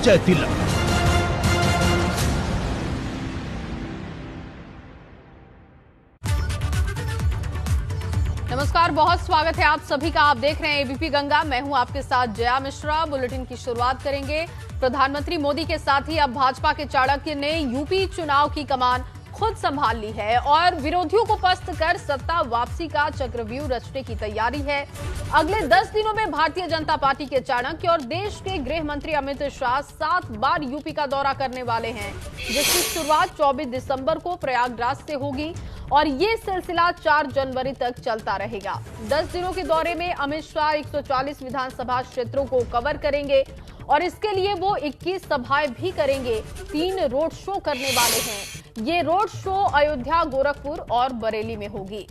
विजय तिलक। नमस्कार, बहुत स्वागत है आप सभी का। आप देख रहे हैं एबीपी गंगा। मैं हूं आपके साथ जया मिश्रा। बुलेटिन की शुरुआत करेंगे। प्रधानमंत्री मोदी के साथ ही अब भाजपा के चाणक्य ने यूपी चुनाव की कमान खुद संभाल ली है और विरोधियों को पस्त कर सत्ता वापसी का चक्रव्यूह रचने की तैयारी है। अगले 10 दिनों में भारतीय जनता पार्टी के चाणक्य और देश के गृह मंत्री अमित शाह 7 बार यूपी का दौरा करने वाले हैं, जिसकी शुरुआत 24 दिसंबर को प्रयागराज से होगी और ये सिलसिला 4 जनवरी तक चलता रहेगा। 10 दिनों के दौरे में अमित शाह 140 विधानसभा क्षेत्रों को कवर करेंगे और इसके लिए वो 21 सभाएं भी करेंगे। 3 रोड शो करने वाले हैं। ये रोड शो अयोध्या, गोरखपुर और बरेली में होगी।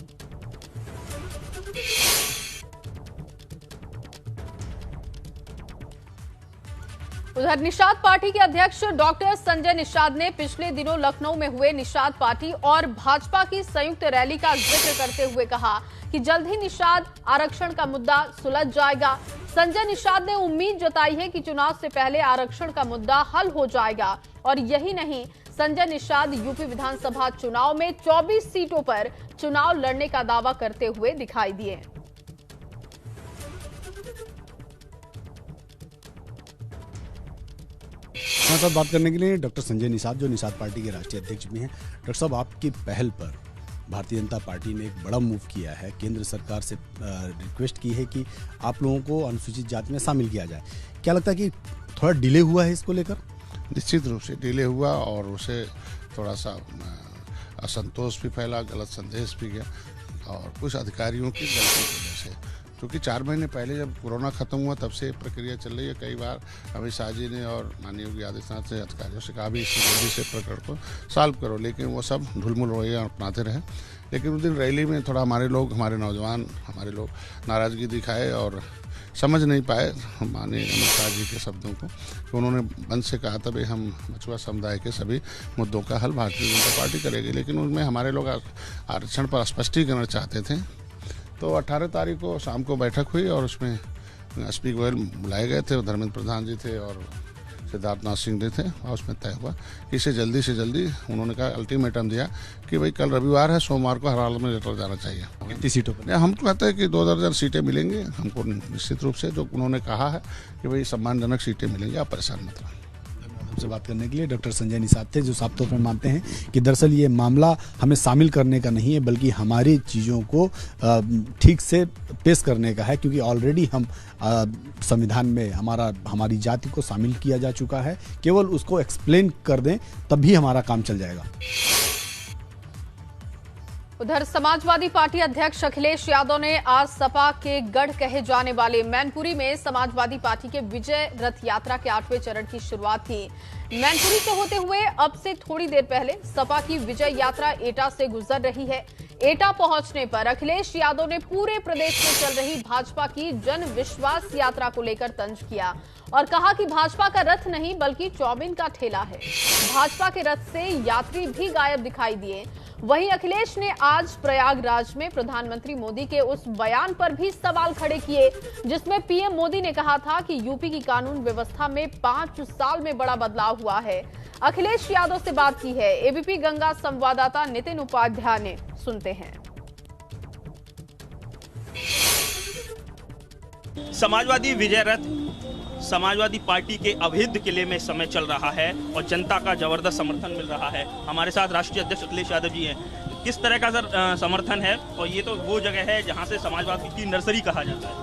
उधर निषाद पार्टी के अध्यक्ष डॉक्टर संजय निषाद ने पिछले दिनों लखनऊ में हुए निषाद पार्टी और भाजपा की संयुक्त रैली का जिक्र करते हुए कहा कि जल्द ही निषाद आरक्षण का मुद्दा सुलझ जाएगा। संजय निषाद ने उम्मीद जताई है कि चुनाव से पहले आरक्षण का मुद्दा हल हो जाएगा और यही नहीं, संजय निषाद यूपी विधानसभा चुनाव में 24 सीटों पर चुनाव लड़ने का दावा करते हुए दिखाई दिए। हमारे साथ बात करने के लिए डॉक्टर संजय निषाद, जो निषाद पार्टी के राष्ट्रीय अध्यक्ष भी हैं। डॉक्टर साहब, आपकी पहल पर भारतीय जनता पार्टी ने एक बड़ा मूव किया है। केंद्र सरकार से रिक्वेस्ट की है कि आप लोगों को अनुसूचित जाति में शामिल किया जाए। क्या लगता है कि थोड़ा डिले हुआ है इसको लेकर? निश्चित रूप से डिले हुआ और उसे थोड़ा सा असंतोष भी फैला, गलत संदेश भी गया और कुछ अधिकारियों की गलती की वजह से, क्योंकि 4 महीने पहले जब कोरोना खत्म हुआ तब से प्रक्रिया चल रही है। कई बार अमित शाह जी ने और माननीय योगी आदित्यनाथ ने अधिकारियों से कहा भी इस जल्दी से प्रकरण को सॉल्व करो, लेकिन वो सब ढुलमुल रवैया अपनाते रहे। लेकिन उस दिन रैली में थोड़ा हमारे नौजवान नाराज़गी दिखाए और समझ नहीं पाए माननीय अमित शाह जी के शब्दों को, कि उन्होंने मन से कहा था भाई हम मछुआ समुदाय के सभी मुद्दों का हल भारतीय जनता पार्टी करेगी, लेकिन उनमें हमारे लोग आरक्षण पर स्पष्टीकरण चाहते थे। तो 18 तारीख को शाम को बैठक हुई और उसमें एसपी गोयल बुलाए गए थे, धर्मेंद्र प्रधान जी थे और सिद्धार्थनाथ सिंह जी थे और उसमें तय हुआ कि इसे जल्दी से जल्दी, उन्होंने कहा अल्टीमेटम दिया कि भाई कल रविवार है, सोमवार को हर हाल में लेटर जाना चाहिए। कितनी सीटों पर? हम तो कहते हैं कि 2 दर्जन सीटें मिलेंगी हमको निश्चित रूप से, जो उन्होंने कहा है कि भाई सम्मानजनक सीटें मिलेंगी, आप परेशान मत रहो। से बात करने के लिए डॉक्टर संजय निषाद थे, जो साफ तौर पर मानते हैं कि दरअसल ये मामला हमें शामिल करने का नहीं है, बल्कि हमारी चीज़ों को ठीक से पेश करने का है, क्योंकि ऑलरेडी हम संविधान में हमारी जाति को शामिल किया जा चुका है। केवल उसको एक्सप्लेन कर दें तभी हमारा काम चल जाएगा। उधर समाजवादी पार्टी अध्यक्ष अखिलेश यादव ने आज सपा के गढ़ कहे जाने वाले मैनपुरी में समाजवादी पार्टी के विजय रथ यात्रा के 8वें चरण की शुरुआत की। मैनपुरी से होते हुए अब से थोड़ी देर पहले सपा की विजय यात्रा एटा से गुजर रही है। एटा पहुंचने पर अखिलेश यादव ने पूरे प्रदेश में चल रही भाजपा की जन विश्वास यात्रा को लेकर तंज किया और कहा कि भाजपा का रथ नहीं बल्कि चौबिन का ठेला है। भाजपा के रथ से यात्री भी गायब दिखाई दिए। वहीं अखिलेश ने आज प्रयागराज में प्रधानमंत्री मोदी के उस बयान पर भी सवाल खड़े किए, जिसमें पीएम मोदी ने कहा था कि यूपी की कानून व्यवस्था में 5 साल में बड़ा बदलाव हुआ है। अखिलेश यादव से बात की है एबीपी गंगा संवाददाता नितिन उपाध्याय ने। सुनते हैं। समाजवादी विजय रथ समाजवादी पार्टी के अभेद्य किले में समय चल रहा है और जनता का जबरदस्त समर्थन मिल रहा है। हमारे साथ राष्ट्रीय अध्यक्ष अखिलेश यादव जी हैं। किस तरह का सर समर्थन है? और ये तो वो जगह है जहां से समाजवादी की नर्सरी कहा जाता है।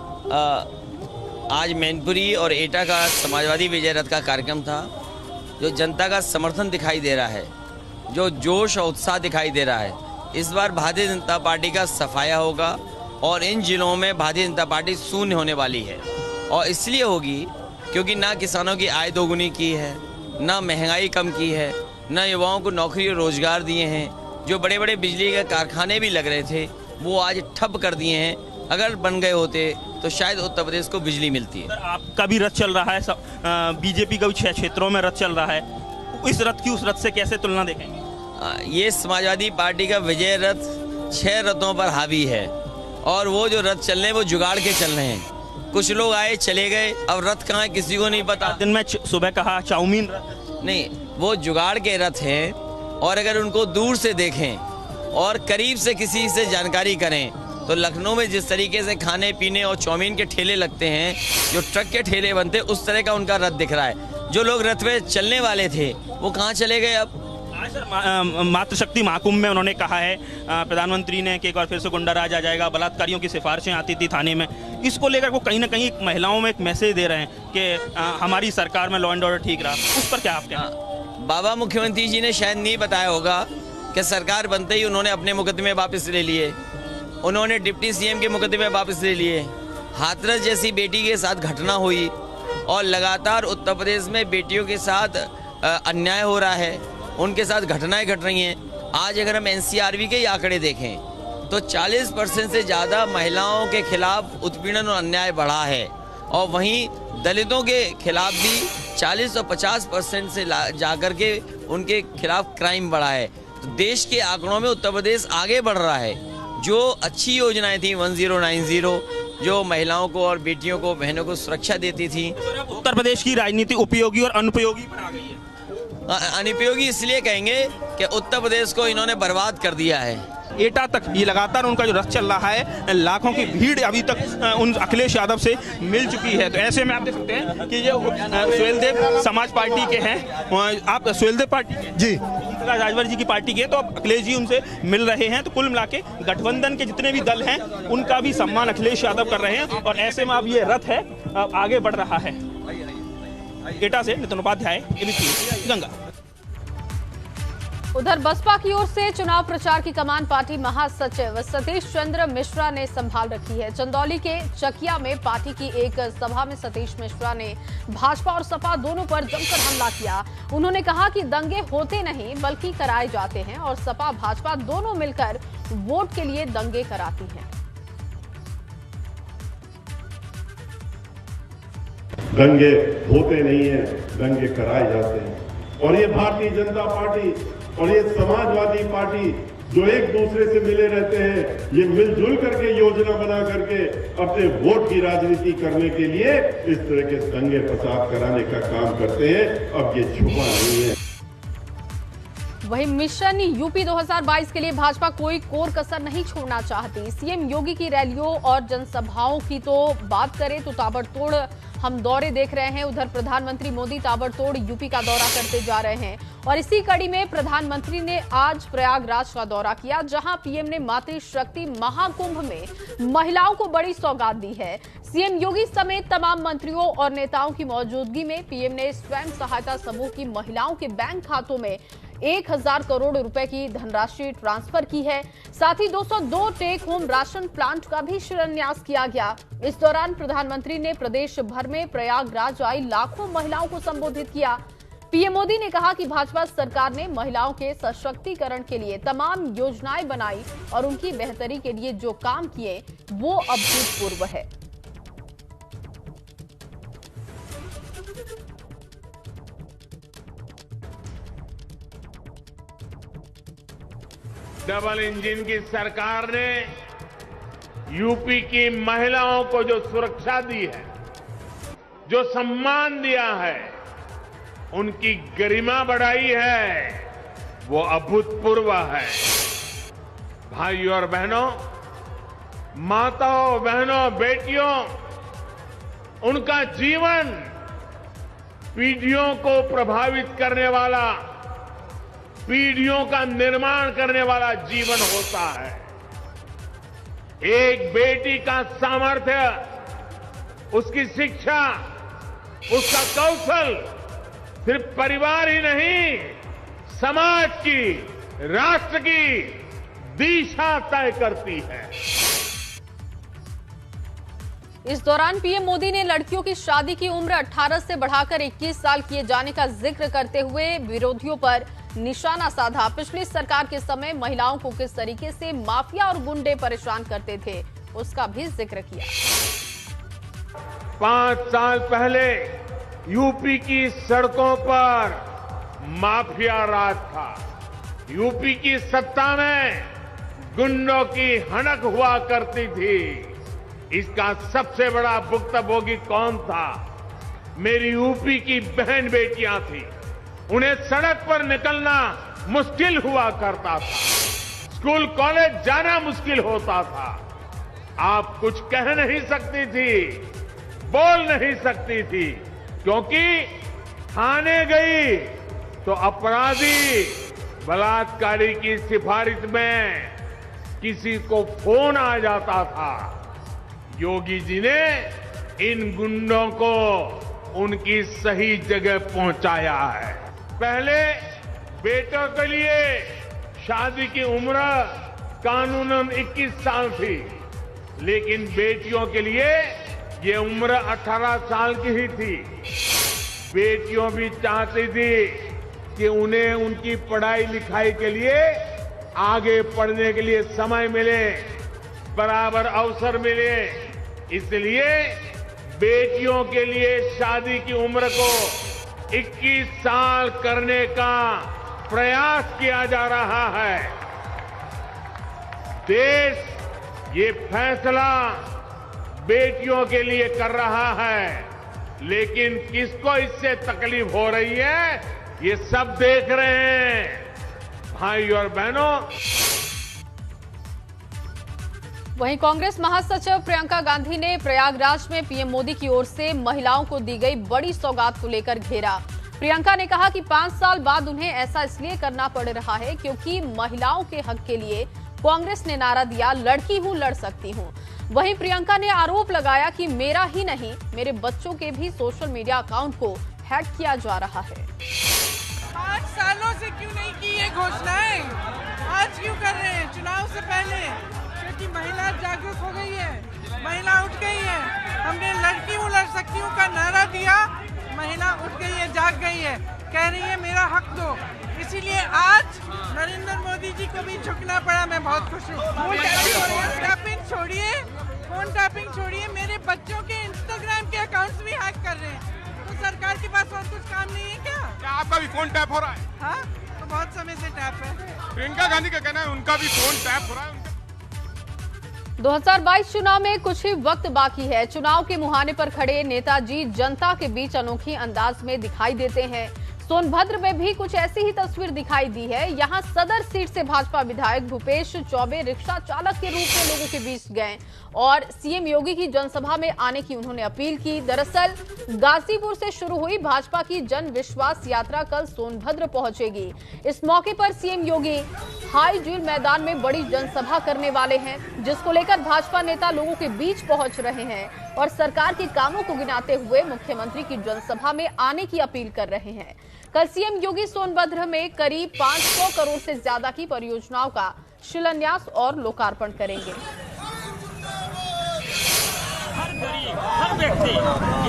आज मैनपुरी और एटा का समाजवादी विजय रथ का कार्यक्रम था, जो जनता का समर्थन दिखाई दे रहा है, जो जोश और उत्साह दिखाई दे रहा है। इस बार भारतीय जनता पार्टी का सफाया होगा और इन जिलों में भारतीय जनता पार्टी शून्य होने वाली है। और इसलिए होगी क्योंकि ना किसानों की आय दोगुनी की है, ना महंगाई कम की है, ना युवाओं को नौकरी और रोजगार दिए हैं। जो बड़े बड़े बिजली के कारखाने भी लग रहे थे वो आज ठप कर दिए हैं। अगर बन गए होते तो शायद उत्तर प्रदेश को बिजली मिलती है। आपका भी रथ चल रहा है, बीजेपी का भी 6 क्षेत्रों में रथ चल रहा है। इस रथ की उस रथ से कैसे तुलना देखेंगे? ये समाजवादी पार्टी का विजय रथ 6 रथों पर हावी है और वो जो रथ चल रहे हैं वो जुगाड़ के चल रहे हैं। कुछ लोग आए चले गए, अब रथ कहाँ है किसी को नहीं पता। दिन में सुबह कहा चाउमीन नहीं, वो जुगाड़ के रथ हैं, और अगर उनको दूर से देखें और करीब से किसी से जानकारी करें तो लखनऊ में जिस तरीके से खाने पीने और चाउमीन के ठेले लगते हैं, जो ट्रक के ठेले बनते, उस तरह का उनका रथ दिख रहा है। जो लोग रथ में चलने वाले थे वो कहाँ चले गए अब? आज सर मातृशक्ति महाकुंभ में उन्होंने कहा है, प्रधानमंत्री ने कि एक बार फिर से गुंडा राज आ जाएगा, बलात्कारियों की सिफारिशें आती थी थाने में। इसको लेकर वो कहीं ना कहीं महिलाओं में एक मैसेज दे रहे हैं कि हमारी सरकार में लॉ एंड ऑर्डर ठीक रहा। उस पर क्या आप कहते हैं? बाबा मुख्यमंत्री जी ने शायद नहीं बताया होगा कि सरकार बनते ही उन्होंने अपने मुकदमे वापस ले लिए, उन्होंने डिप्टी सीएम के मुकदमे वापस ले लिए। हाथरस जैसी बेटी के साथ घटना हुई और लगातार उत्तर प्रदेश में बेटियों के साथ अन्याय हो रहा है, उनके साथ घटनाएं घट रही हैं। आज अगर हम एनसीआरबी के ही आंकड़े देखें तो 40% से ज़्यादा महिलाओं के खिलाफ उत्पीड़न और अन्याय बढ़ा है, और वहीं दलितों के खिलाफ भी 40 और 50% से जाकर के उनके खिलाफ क्राइम बढ़ा है। तो देश के आंकड़ों में उत्तर प्रदेश आगे बढ़ रहा है। जो अच्छी योजनाएं थी 1090 जो महिलाओं को और बेटियों को, बहनों को सुरक्षा देती थी। उत्तर प्रदेश की राजनीति उपयोगी और अनुपयोगी पर आ गई है। अनुपयोगी इसलिए कहेंगे कि उत्तर प्रदेश को इन्होंने बर्बाद कर दिया है। एटा तक ये लगातार उनका जो रथ चल रहा है, लाखों की भीड़ अभी तक उन अखिलेश यादव से मिल चुकी है। तो ऐसे में आप देख सकते हैं कि ये सुहेलदेव समाज पार्टी के हैं। आप सुहेलदेव पार्टी के जी, राजभर जी की पार्टी के, तो अब अखिलेश जी उनसे मिल रहे हैं। तो कुल मिला के गठबंधन के जितने भी दल हैं उनका भी सम्मान अखिलेश यादव कर रहे हैं, और ऐसे में अब ये रथ है आगे बढ़ रहा है। एटा से नितिन उपाध्याय, ABC गंगा। उधर बसपा की ओर से चुनाव प्रचार की कमान पार्टी महासचिव सतीश चंद्र मिश्रा ने संभाल रखी है। चंदौली के चकिया में पार्टी की एक सभा में सतीश मिश्रा ने भाजपा और सपा दोनों पर जमकर हमला किया। उन्होंने कहा कि दंगे होते नहीं बल्कि कराए जाते हैं, और सपा भाजपा दोनों मिलकर वोट के लिए दंगे कराती हैं। दंगे होते नहीं है, दंगे कराए जाते हैं। और ये भारतीय जनता पार्टी और ये समाजवादी पार्टी जो एक दूसरे से मिले रहते हैं, ये मिलजुल करके योजना बना करके अपने वोट की राजनीति करने के लिए इस तरह के दंगे फसाद कराने का काम करते हैं। अब ये छुपा नहीं है। वहीं मिशन यूपी 2022 के लिए भाजपा कोई कोर कसर नहीं छोड़ना चाहती। सीएम योगी की रैलियों और जनसभाओं की तो बात करें तो ताबड़तोड़ हम दौरे देख रहे हैं। उधर प्रधानमंत्री मोदी ताबड़तोड़ यूपी का दौरा करते जा रहे हैं, और इसी कड़ी में प्रधानमंत्री ने आज प्रयागराज का दौरा किया, जहां पीएम ने मातृशक्ति महाकुंभ में महिलाओं को बड़ी सौगात दी है। सीएम योगी समेत तमाम मंत्रियों और नेताओं की मौजूदगी में पीएम ने स्वयं सहायता समूह की महिलाओं के बैंक खातों में 1000 करोड़ रुपए की धनराशि ट्रांसफर की है। साथ ही 202 टेक होम राशन प्लांट का भी शिलान्यास किया गया। इस दौरान प्रधानमंत्री ने प्रदेश भर में प्रयागराज आई लाखों महिलाओं को संबोधित किया। पीएम मोदी ने कहा कि भाजपा सरकार ने महिलाओं के सशक्तिकरण के लिए तमाम योजनाएं बनाई, और उनकी बेहतरी के लिए जो काम किए वो अभूतपूर्व है। डबल इंजन की सरकार ने यूपी की महिलाओं को जो सुरक्षा दी है, जो सम्मान दिया है, उनकी गरिमा बढ़ाई है, वो अभूतपूर्व है। भाइयों और बहनों, माताओं बहनों बेटियों, उनका जीवन पीढ़ियों को प्रभावित करने वाला, पीढ़ियों का निर्माण करने वाला जीवन होता है। एक बेटी का सामर्थ्य, उसकी शिक्षा, उसका कौशल सिर्फ परिवार ही नहीं, समाज की, राष्ट्र की दिशा तय करती है। इस दौरान पीएम मोदी ने लड़कियों की शादी की उम्र 18 से बढ़ाकर 21 साल किए जाने का जिक्र करते हुए विरोधियों पर निशाना साधा। पिछली सरकार के समय महिलाओं को किस तरीके से माफिया और गुंडे परेशान करते थे, उसका भी जिक्र किया। 5 साल पहले यूपी की सड़कों पर माफिया राज था। यूपी की सत्ता में गुंडों की हनक हुआ करती थी। इसका सबसे बड़ा भुक्तभोगी कौन था? मेरी यूपी की बहन बेटियां थी। उन्हें सड़क पर निकलना मुश्किल हुआ करता था, स्कूल कॉलेज जाना मुश्किल होता था। आप कुछ कह नहीं सकती थी, बोल नहीं सकती थी, क्योंकि थाने गई तो अपराधी बलात्कारी की सिफारिश में किसी को फोन आ जाता था। योगी जी ने इन गुंडों को उनकी सही जगह पहुंचाया है। पहले बेटों के लिए शादी की उम्र कानूनन 21 साल थी, लेकिन बेटियों के लिए ये उम्र 18 साल की ही थी। बेटियों भी चाहती थी कि उन्हें उनकी पढ़ाई लिखाई के लिए, आगे पढ़ने के लिए समय मिले, बराबर अवसर मिले। इसलिए बेटियों के लिए शादी की उम्र को 21 साल करने का प्रयास किया जा रहा है। देश ये फैसला बेटियों के लिए कर रहा है, लेकिन किसको इससे तकलीफ हो रही है, ये सब देख रहे हैं। भाई और बहनों, वहीं कांग्रेस महासचिव प्रियंका गांधी ने प्रयागराज में पीएम मोदी की ओर से महिलाओं को दी गई बड़ी सौगात को लेकर घेरा। प्रियंका ने कहा कि 5 साल बाद उन्हें ऐसा इसलिए करना पड़ रहा है क्योंकि महिलाओं के हक के लिए कांग्रेस ने नारा दिया, लड़की हूं लड़ सकती हूं। वहीं प्रियंका ने आरोप लगाया कि मेरा ही नहीं, मेरे बच्चों के भी सोशल मीडिया अकाउंट को हैक किया जा रहा है। 5 सालों से क्यों नहीं की ये घोषणाएं, आज क्यों कर रहे हैं चुनाव से पहले? क्योंकि महिला जागरूक हो गई है, महिला उठ गई है। हमने लड़की हूँ लड़ सकती हूँ का नारा दिया, महिला उठ गई है, जाग गई है, कह रही है मेरा हक दो। इसीलिए आज नरेंद्र मोदी जी को भी झुकना पड़ा। मैं बहुत खुश हूँ। फोन टैपिंग छोड़िए, मेरे बच्चों के इंस्टाग्राम के अकाउंट्स भी हैक कर रहे हैं। तो सरकार के पास और कुछ काम नहीं है क्या? क्या आपका भी फोन टैप हो रहा है? हाँ, तो बहुत समय से टैप है। प्रियंका गांधी का कहना है उनका भी फोन टैप हो रहा है। 2022 चुनाव में कुछ ही वक्त बाकी है। चुनाव के मुहाने पर खड़े नेताजी जनता के बीच अनोखी अंदाज में दिखाई देते हैं। सोनभद्र में भी कुछ ऐसी ही तस्वीर दिखाई दी है। यहां सदर सीट से भाजपा विधायक भूपेश चौबे रिक्शा चालक के रूप में लोगों के बीच गए और सीएम योगी की जनसभा में आने की उन्होंने अपील की। दरअसल गाजीपुर से शुरू हुई भाजपा की जन विश्वास यात्रा कल सोनभद्र पहुंचेगी। इस मौके पर सीएम योगी हाई जेल मैदान में बड़ी जनसभा करने वाले हैं, जिसको लेकर भाजपा नेता लोगों के बीच पहुंच रहे हैं और सरकार के कामों को गिनाते हुए मुख्यमंत्री की जनसभा में आने की अपील कर रहे हैं। कल सीएम योगी सोनभद्र में करीब 500 करोड़ से ज्यादा की परियोजनाओं का शिलान्यास और लोकार्पण करेंगे। हर व्यक्ति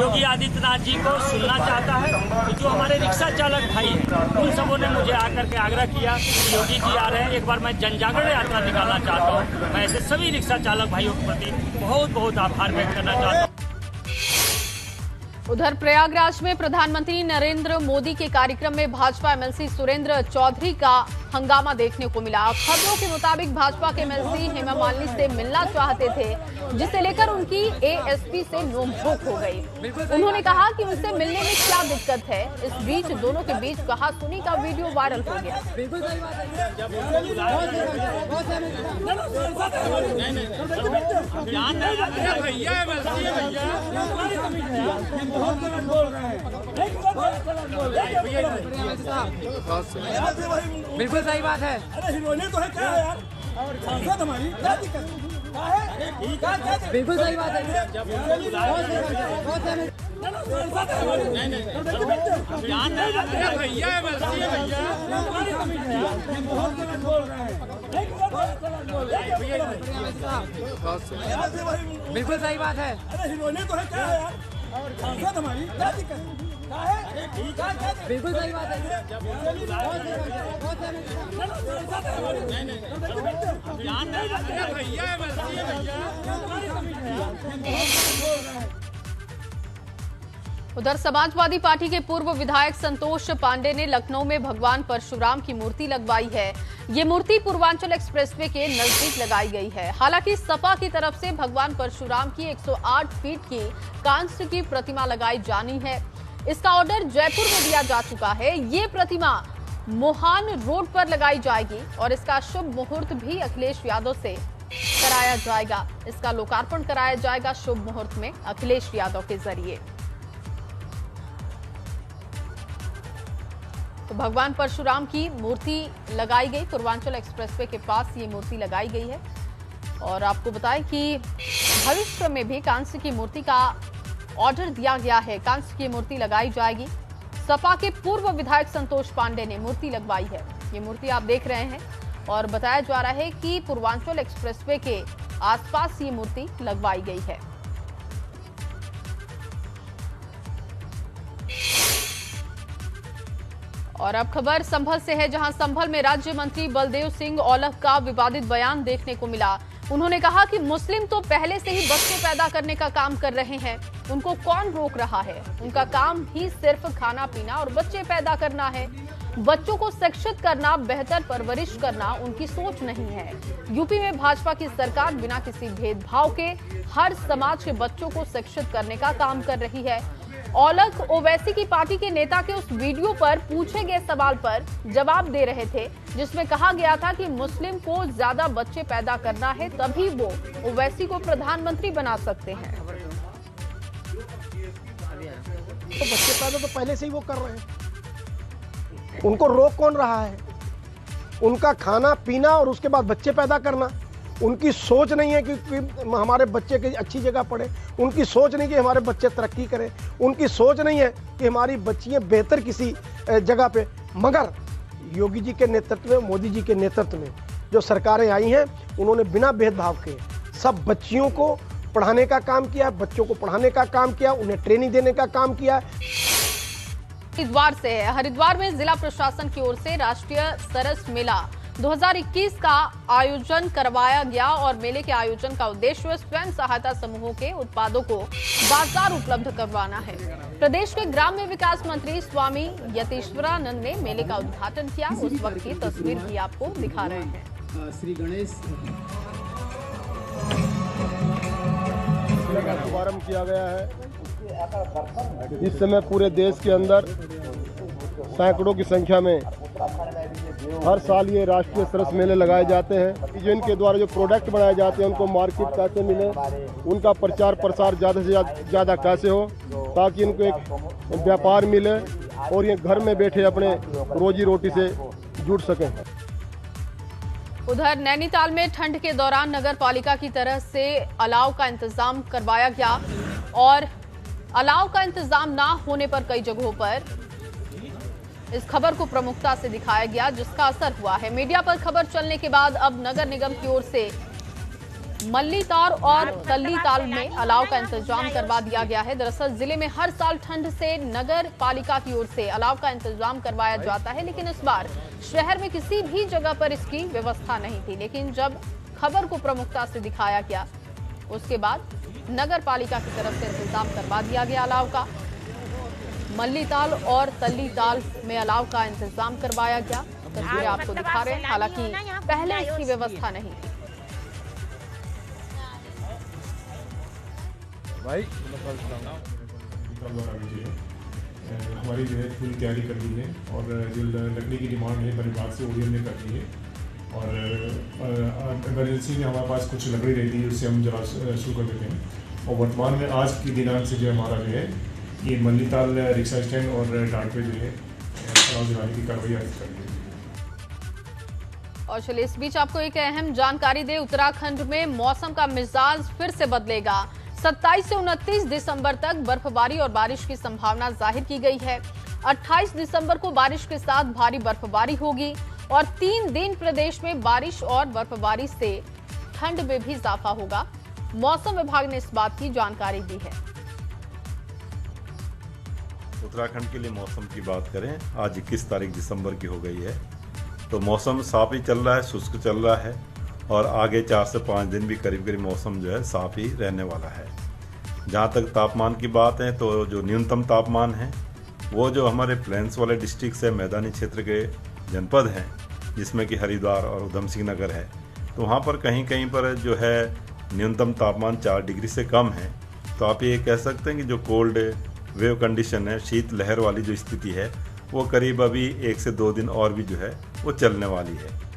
योगी आदित्यनाथ जी को सुनना चाहता है। जो हमारे रिक्शा चालक भाई हैं, उन सबों ने मुझे आकर के आग्रह किया कि योगी जी आ रहे हैं, एक बार मैं जन जागरण यात्रा निकालना चाहता हूँ। मैं ऐसे सभी रिक्शा चालक भाइयों के प्रति बहुत बहुत आभार व्यक्त करना चाहता हूँ। उधर प्रयागराज में प्रधानमंत्री नरेंद्र मोदी के कार्यक्रम में भाजपा एमएलसी सुरेंद्र चौधरी का हंगामा देखने को मिला। खबरों के मुताबिक भाजपा के एमएलसी हेमा मालिनी से मिलना चाहते थे, जिसे लेकर उनकी एएसपी से नोकझोंक हो गई। उन्होंने कहा कि उनसे मिलने में क्या दिक्कत है। इस बीच दोनों के बीच कहासुनी का वीडियो वायरल हो गया। बिल्कुल सही बात है। अरे हिरोइने तो है क्या यार, और सांसद हमारी क्या दिक्कत है? बिल्कुल सही बात है। बिल्कुल सही बात है। अरे हिरोइने तो है क्या यार, और सांसद हमारी क्या दिक्कत है? बिल्कुल सही बात है। उधर समाजवादी पार्टी के पूर्व विधायक संतोष पांडे ने लखनऊ में भगवान परशुराम की मूर्ति लगवाई है। ये मूर्ति पूर्वांचल एक्सप्रेसवे के नजदीक लगाई गई है। हालांकि सपा की तरफ से भगवान परशुराम की 108 फीट की कांस्य की प्रतिमा लगाई जानी है। इसका ऑर्डर जयपुर में दिया जा चुका है। ये प्रतिमा मोहान रोड पर लगाई जाएगी और इसका शुभ मुहूर्त भी अखिलेश यादव से कराया जाएगा। इसका लोकार्पण कराया जाएगा शुभ मुहूर्त में अखिलेश यादव के जरिए। तो भगवान परशुराम की मूर्ति लगाई गई, पूर्वांचल एक्सप्रेसवे के पास ये मूर्ति लगाई गई है। और आपको बताएं कि भविष्य में भी कांस्य की मूर्ति का ऑर्डर दिया गया है। कांस्य की मूर्ति लगाई जाएगी। सपा के पूर्व विधायक संतोष पांडे ने मूर्ति लगवाई है। ये मूर्ति आप देख रहे हैं और बताया जा रहा है कि पूर्वांचल एक्सप्रेसवे के आसपास ये मूर्ति लगवाई गई है। और अब खबर संभल से है, जहां संभल में राज्य मंत्री बलदेव सिंह औलख का विवादित बयान देखने को मिला। उन्होंने कहा कि मुस्लिम तो पहले से ही बच्चे पैदा करने का काम कर रहे हैं, उनको कौन रोक रहा है। उनका काम ही सिर्फ खाना पीना और बच्चे पैदा करना है। बच्चों को शिक्षित करना, बेहतर परवरिश करना उनकी सोच नहीं है। यूपी में भाजपा की सरकार बिना किसी भेदभाव के हर समाज के बच्चों को शिक्षित करने का काम कर रही है। औलख ओवैसी की पार्टी के नेता के उस वीडियो पर पूछे गए सवाल पर जवाब दे रहे थे, जिसमें कहा गया था कि मुस्लिम को ज्यादा बच्चे पैदा करना है, तभी वो ओवैसी को प्रधानमंत्री बना सकते हैं। तो बच्चे पैदा तो पहले से ही वो कर रहे हैं, उनको रोक कौन रहा है। उनका खाना पीना और उसके बाद बच्चे पैदा करना, उनकी सोच नहीं है कि हमारे बच्चे की अच्छी जगह पढ़े। उनकी सोच नहीं कि हमारे बच्चे तरक्की करें। उनकी सोच नहीं है कि हमारी बच्चियां बेहतर किसी जगह पे। मगर योगी जी के नेतृत्व में, मोदी जी के नेतृत्व में जो सरकारें आई हैं, उन्होंने बिना भेदभाव के सब बच्चियों को पढ़ाने का काम किया, बच्चों को पढ़ाने का काम किया, उन्हें ट्रेनिंग देने का काम किया। हरिद्वार से है। हरिद्वार में जिला प्रशासन की ओर से राष्ट्रीय सरस मेला 2021 का आयोजन करवाया गया और मेले के आयोजन का उद्देश्य स्वयं सहायता समूहों के उत्पादों को बाजार उपलब्ध करवाना है। प्रदेश के ग्राम्य विकास मंत्री स्वामी यतीश्वरानंद ने मेले का उद्घाटन किया। उस वक्त की तस्वीर भी आपको दिखा रहे हैं। श्री गणेश का शुभारंभ किया गया है। इस समय पूरे देश के अंदर सैकड़ों की संख्या में हर साल ये राष्ट्रीय सरस मेले लगाए जाते हैं। जो इनके द्वारा जो प्रोडक्ट बनाए जाते हैं उनको मार्केट कैसे मिले, उनका प्रचार प्रसार ज़्यादा से ज़्यादा कैसे हो, ताकि इनको एक व्यापार मिले और ये घर में बैठे अपने रोजी रोटी से जुड़ सकें। उधर नैनीताल में ठंड के दौरान नगर पालिका की तरफ से अलाव का इंतजाम करवाया गया और अलाव का इंतजाम ना होने पर कई जगहों पर इस खबर को प्रमुखता से दिखाया गया, जिसका असर हुआ है। मीडिया पर खबर चलने के बाद अब नगर निगम की ओर से मल्लीताल और तल्लीताल में अलाव का इंतजाम करवा दिया गया है। दरअसल जिले में हर साल ठंड से नगर पालिका की ओर से अलाव का इंतजाम करवाया जाता है, लेकिन इस बार शहर में किसी भी जगह पर इसकी व्यवस्था नहीं थी। लेकिन जब खबर को प्रमुखता से दिखाया गया, उसके बाद नगर पालिका की तरफ से इंतजाम करवा दिया गया अलाव का। मल्लीताल और तल्लीताल में अलाव का इंतजाम करवाया गया। तस्वीरें आपको दिखा रहे हैं। हालांकि पहले इसकी व्यवस्था नहीं थी। भाई हमारी जो है पूरी तैयारी कर ली है और जो लकड़ी की डिमांड है परिवार से ओडीएम ने कर दी है और इमरजेंसी में हमारे पास कुछ लकड़ी रहती है, उससे हम जरा शुरू कर देते हैं। और वर्तमान में आज की दिनांक से जो हमारा जो है ये मल्लीताल रिक्शा स्टैंड और डाट पे जो है अलाव जलाने की कार्रवाई आज कर दी है। और चलिए इस बीच आपको एक अहम जानकारी दे, उत्तराखंड में मौसम का मिजाज फिर से बदलेगा। 27 से 29 दिसंबर तक बर्फबारी और बारिश की संभावना जाहिर की गई है। 28 दिसंबर को बारिश के साथ भारी बर्फबारी होगी और 3 दिन प्रदेश में बारिश और बर्फबारी से ठंड में भी इजाफा होगा। मौसम विभाग ने इस बात की जानकारी दी है। उत्तराखंड के लिए मौसम की बात करें, आज 21 तारीख दिसंबर की हो गई है, तो मौसम साफ ही चल रहा है, शुष्क चल रहा है और आगे 4 से 5 दिन भी करीब करीब मौसम जो है साफ ही रहने वाला है। जहाँ तक तापमान की बात है तो जो न्यूनतम तापमान है वो जो हमारे प्लेन्स वाले डिस्ट्रिक्ट है, मैदानी क्षेत्र के जनपद हैं, जिसमें कि हरिद्वार और उधम सिंह नगर है, तो वहाँ पर कहीं कहीं पर जो है न्यूनतम तापमान 4 डिग्री से कम है। तो आप ये कह सकते हैं कि जो कोल्ड वेव कंडीशन है, शीत लहर वाली जो स्थिति है, वो करीब अभी 1 से 2 दिन और भी जो है वो चलने वाली है।